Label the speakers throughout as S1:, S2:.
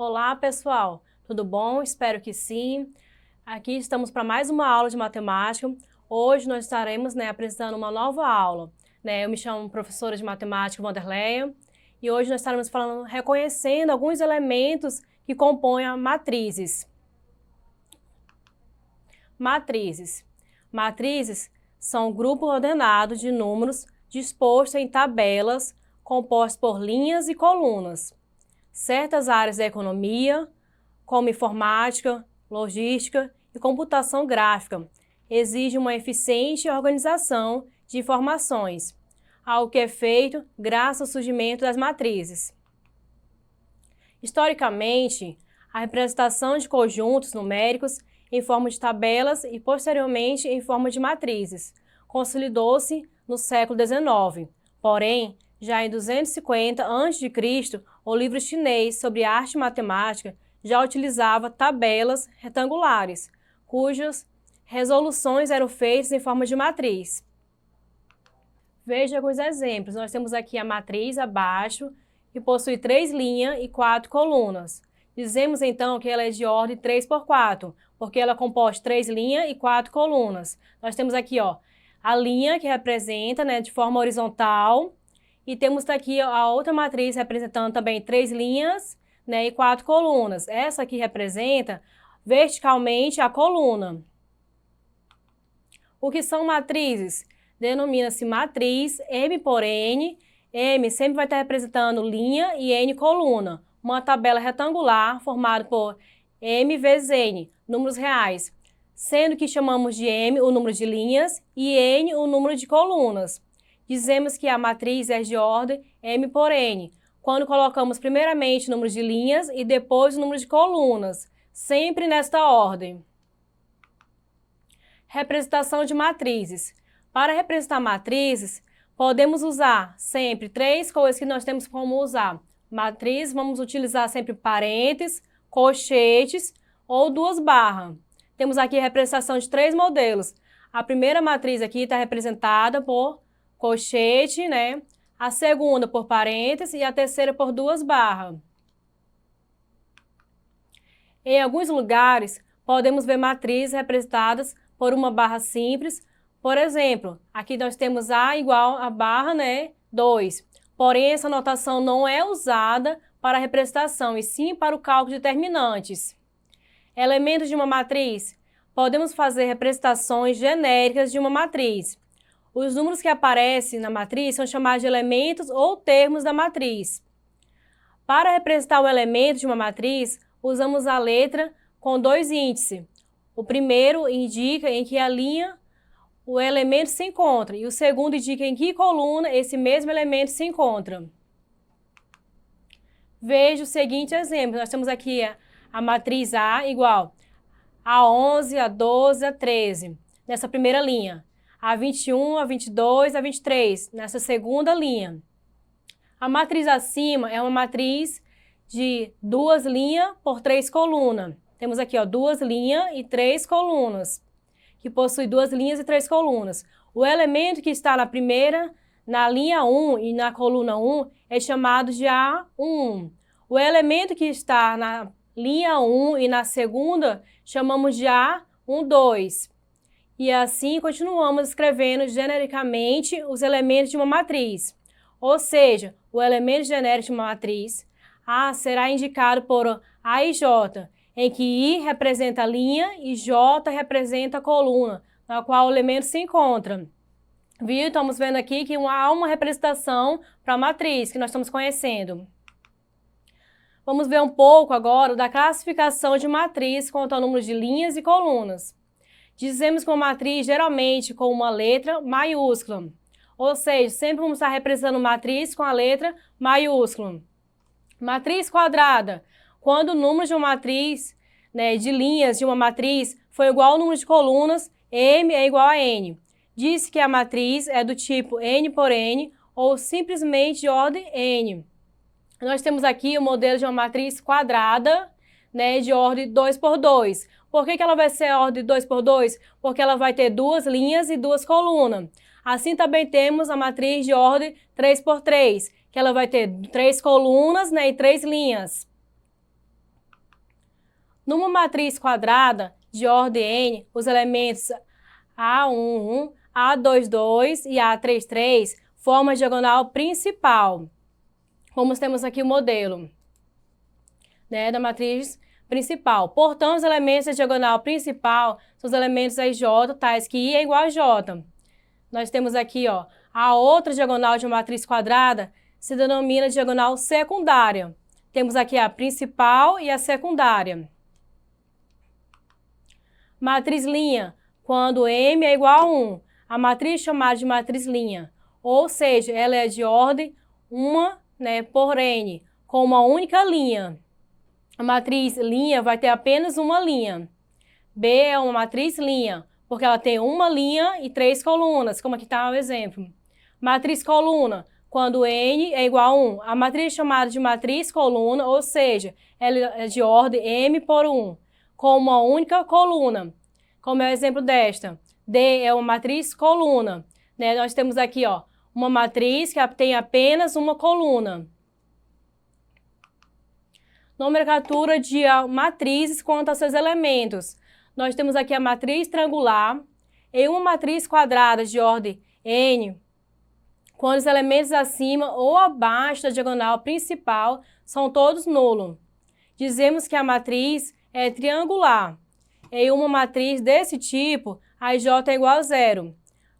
S1: Olá, pessoal! Tudo bom? Espero que sim. Aqui estamos para mais uma aula de matemática. Hoje nós estaremos apresentando uma nova aula. Eu me chamo professora de matemática Wanderleia e hoje nós estaremos reconhecendo alguns elementos que compõem a matrizes. Matrizes são um grupo ordenado de números dispostos em tabelas compostos por linhas e colunas. Certas áreas da economia, como informática, logística e computação gráfica, exigem uma eficiente organização de informações, algo que é feito graças ao surgimento das matrizes. Historicamente, a representação de conjuntos numéricos em forma de tabelas e, posteriormente, em forma de matrizes, consolidou-se no século XIX. Porém, já em 250 a.C., o livro chinês sobre arte matemática já utilizava tabelas retangular,s cujas resoluções eram feitas em forma de matriz. Veja alguns exemplos. Nós temos aqui a matriz abaixo, que possui 3 linhas e 4 colunas. Dizemos então que ela é de ordem 3×4, porque ela é composta de 3 linhas e 4 colunas. Nós temos aqui a linha que representa de forma horizontal, e temos aqui a outra matriz representando também 3 linhas e 4 colunas. Essa aqui representa verticalmente a coluna. O que são matrizes? Denomina-se matriz M por N. M sempre vai estar representando linha e N coluna. Uma tabela retangular formada por M vezes N, números reais, sendo que chamamos de M o número de linhas e N o número de colunas. Dizemos que a matriz é de ordem M por N, quando colocamos primeiramente o número de linhas e depois o número de colunas, sempre nesta ordem. Representação de matrizes. Para representar matrizes, podemos usar sempre 3 coisas que nós temos como usar. Matriz, vamos utilizar sempre parênteses, colchetes ou 2 barras. Temos aqui a representação de 3 modelos. A primeira matriz aqui está representada por colchete, a segunda por parênteses e a terceira por 2 barras. Em alguns lugares, podemos ver matrizes representadas por uma barra simples. Por exemplo, aqui nós temos A igual a barra 2. Porém, essa notação não é usada para a representação, e sim para o cálculo de determinantes. Elementos de uma matriz. Podemos fazer representações genéricas de uma matriz. Os números que aparecem na matriz são chamados de elementos ou termos da matriz. Para representar o elemento de uma matriz, usamos a letra com 2 índices. O primeiro indica em que a linha o elemento se encontra, e o segundo indica em que coluna esse mesmo elemento se encontra. Veja o seguinte exemplo. Nós temos aqui a matriz A igual a 11, a 12, a 13, nessa primeira linha. A 21, a 22, a 23, nessa segunda linha. A matriz acima é uma matriz de 2 linhas por 3 colunas. Temos aqui 2 linhas e 3 colunas, que possui 2 linhas e 3 colunas. O elemento que está na linha 1 e na coluna 1 é chamado de A1. O elemento que está na linha 1 e na segunda chamamos de A12. E assim continuamos escrevendo genericamente os elementos de uma matriz. Ou seja, o elemento genérico de uma matriz A será indicado por A e J, em que I representa a linha e J representa a coluna, na qual o elemento se encontra. Viu? Estamos vendo aqui que há uma representação para a matriz que nós estamos conhecendo. Vamos ver um pouco agora da classificação de matriz quanto ao número de linhas e colunas. Dizemos que uma matriz geralmente com uma letra maiúscula, ou seja, sempre vamos estar representando matriz com a letra maiúscula. Matriz quadrada. Quando o número de uma matriz, de linhas de uma matriz foi igual ao número de colunas, M é igual a N. Diz que a matriz é do tipo N por N ou simplesmente de ordem N. Nós temos aqui o modelo de uma matriz quadrada, de ordem 2×2. Por que ela vai ser ordem 2×2? Porque ela vai ter 2 linhas e 2 colunas. Assim também temos a matriz de ordem 3×3, que ela vai ter 3 colunas e 3 linhas. Numa matriz quadrada de ordem N, os elementos A11, A22 e A33 formam a diagonal principal. Como temos aqui o modelo, né, da matriz principal. Portanto, os elementos da diagonal principal são os elementos da IJ, tais que I é igual a J. Nós temos aqui, ó, a outra diagonal de uma matriz quadrada se denomina diagonal secundária. Temos aqui a principal e a secundária. Matriz linha, quando M é igual a 1. A matriz chamada de matriz linha, ou seja, ela é de ordem 1, né, por N, com uma única linha. A matriz linha vai ter apenas uma linha. B é uma matriz linha, porque ela tem uma linha e 3 colunas, como aqui está o exemplo. Matriz coluna, quando N é igual a 1. A matriz chamada de matriz coluna, ou seja, ela é de ordem M por 1, com uma única coluna, como é o exemplo desta. D é uma matriz coluna, né? Nós temos aqui, ó, uma matriz que tem apenas uma coluna. Nomenclatura de matrizes quanto aos seus elementos. Nós temos aqui a matriz triangular. Em uma matriz quadrada de ordem N, quando os elementos acima ou abaixo da diagonal principal são todos nulos. Dizemos que a matriz é triangular. Em uma matriz desse tipo, a IJ é igual a 0.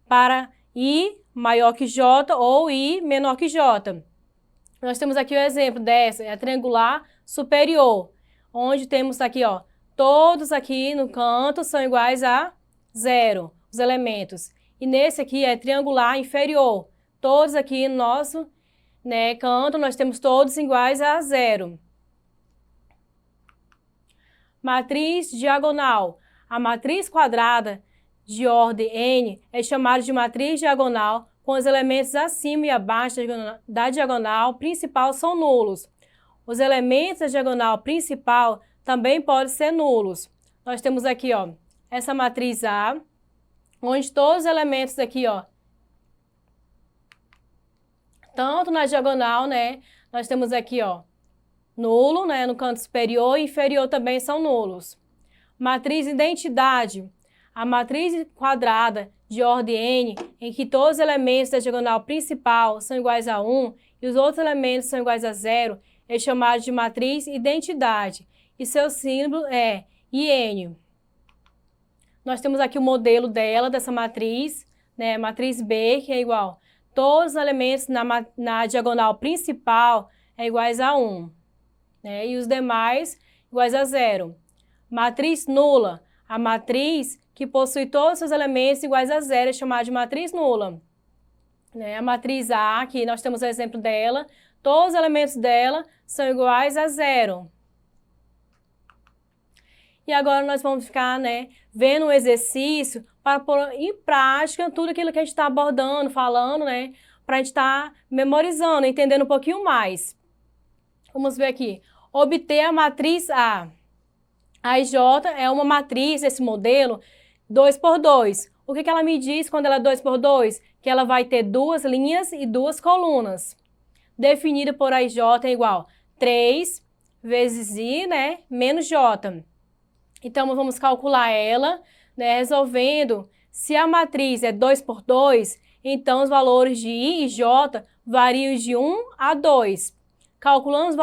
S1: Para I maior que J ou I menor que J. Nós temos aqui o exemplo dessa, é a triangular superior, onde temos aqui, ó, todos aqui no canto são iguais a 0, os elementos. E nesse aqui é triangular inferior, todos aqui no nosso, né, canto nós temos todos iguais a 0. Matriz diagonal. A matriz quadrada de ordem N é chamada de matriz diagonal quando os elementos acima e abaixo da diagonal principal são nulos. Os elementos da diagonal principal também podem ser nulos. Nós temos aqui, ó, essa matriz A, onde todos os elementos aqui, ó, tanto na diagonal, né, nós temos aqui, ó, nulo, né, no canto superior e inferior também são nulos. Matriz identidade. A matriz quadrada de ordem N, em que todos os elementos da diagonal principal são iguais a 1 e os outros elementos são iguais a 0, é chamada de matriz identidade. E seu símbolo é IN. Nós temos aqui o modelo dela, dessa matriz, né, matriz B, que é igual. Todos os elementos na diagonal principal é iguais a 1, né, e os demais iguais a 0. Matriz nula. A matriz que possui todos os seus elementos iguais a 0 é chamada de matriz nula. Né? A matriz A, que nós temos o exemplo dela, todos os elementos dela são iguais a 0. E agora nós vamos ficar, né, vendo um exercício para pôr em prática tudo aquilo que a gente está abordando, falando, né, para a gente estar memorizando, entendendo um pouquinho mais. Vamos ver aqui. Obter a matriz A. A IJ é uma matriz, esse modelo, 2 por 2. O que ela me diz quando ela é 2 por 2? Que ela vai ter 2 linhas e 2 colunas. Definida por a IJ é igual 3 vezes I, né, menos J. Então, vamos calcular ela, né, resolvendo. Se a matriz é 2 por 2, então os valores de I e J variam de 1 a 2. Calculando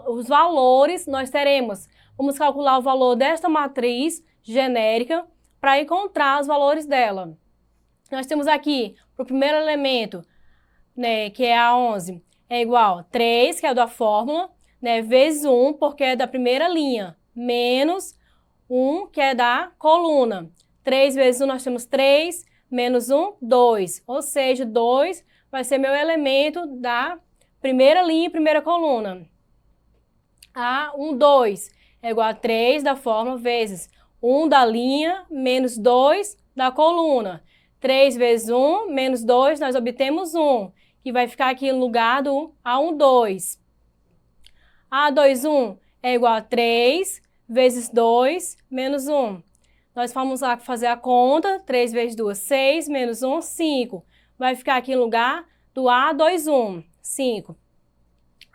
S1: os valores, nós teremos. Vamos calcular o valor desta matriz genérica para encontrar os valores dela. Nós temos aqui, para o primeiro elemento, né, que é a 11, é igual a 3, que é da fórmula, né, vezes 1, porque é da primeira linha, menos 1, que é da coluna. 3 vezes 1, nós temos 3, menos 1, 2. Ou seja, 2 vai ser meu elemento da primeira linha e primeira coluna. A 1, 2 é igual a 3 da fórmula vezes 1 da linha menos 2 da coluna. 3 vezes 1 menos 2, nós obtemos 1, que vai ficar aqui no lugar do A1, 2. A2, 1 é igual a 3 vezes 2 menos 1. Nós vamos lá fazer a conta, 3 vezes 2, 6, menos 1, 5. Vai ficar aqui no lugar do A2, 1, 5.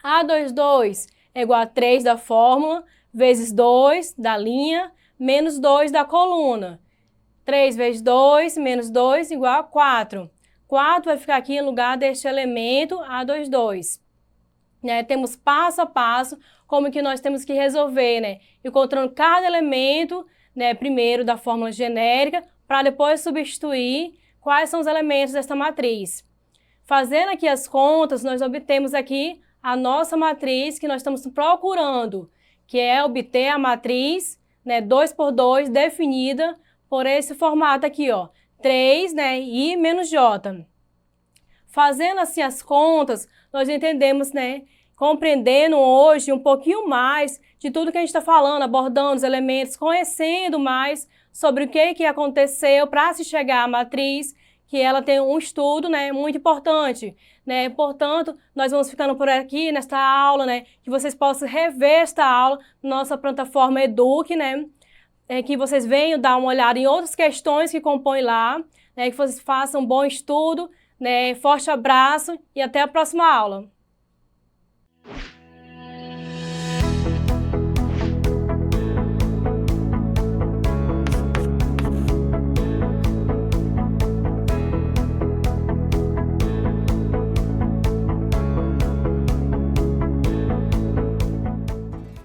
S1: A2, 2 é igual a 3 da fórmula, vezes 2 da linha, menos 2 da coluna. 3 vezes 2, menos 2, igual a 4. 4 vai ficar aqui em lugar deste elemento A22. Né? Temos passo a passo como que nós temos que resolver, né? Encontrando cada elemento, né, primeiro da fórmula genérica, para depois substituir quais são os elementos desta matriz. Fazendo aqui as contas, nós obtemos aqui a nossa matriz que nós estamos procurando, que é obter a matriz, né, 2 por 2 definida por esse formato aqui, ó, 3, né, I menos J. Fazendo assim as contas, nós entendemos, né, compreendendo hoje um pouquinho mais de tudo que a gente está falando, abordando os elementos, conhecendo mais sobre o que aconteceu para se chegar à matriz, que ela tem um estudo, né, muito importante, né? Portanto, nós vamos ficando por aqui nesta aula, né, que vocês possam rever esta aula na nossa plataforma Eduque, né, que vocês venham dar uma olhada em outras questões que compõem lá, né, que vocês façam um bom estudo, né? Forte abraço e até a próxima aula.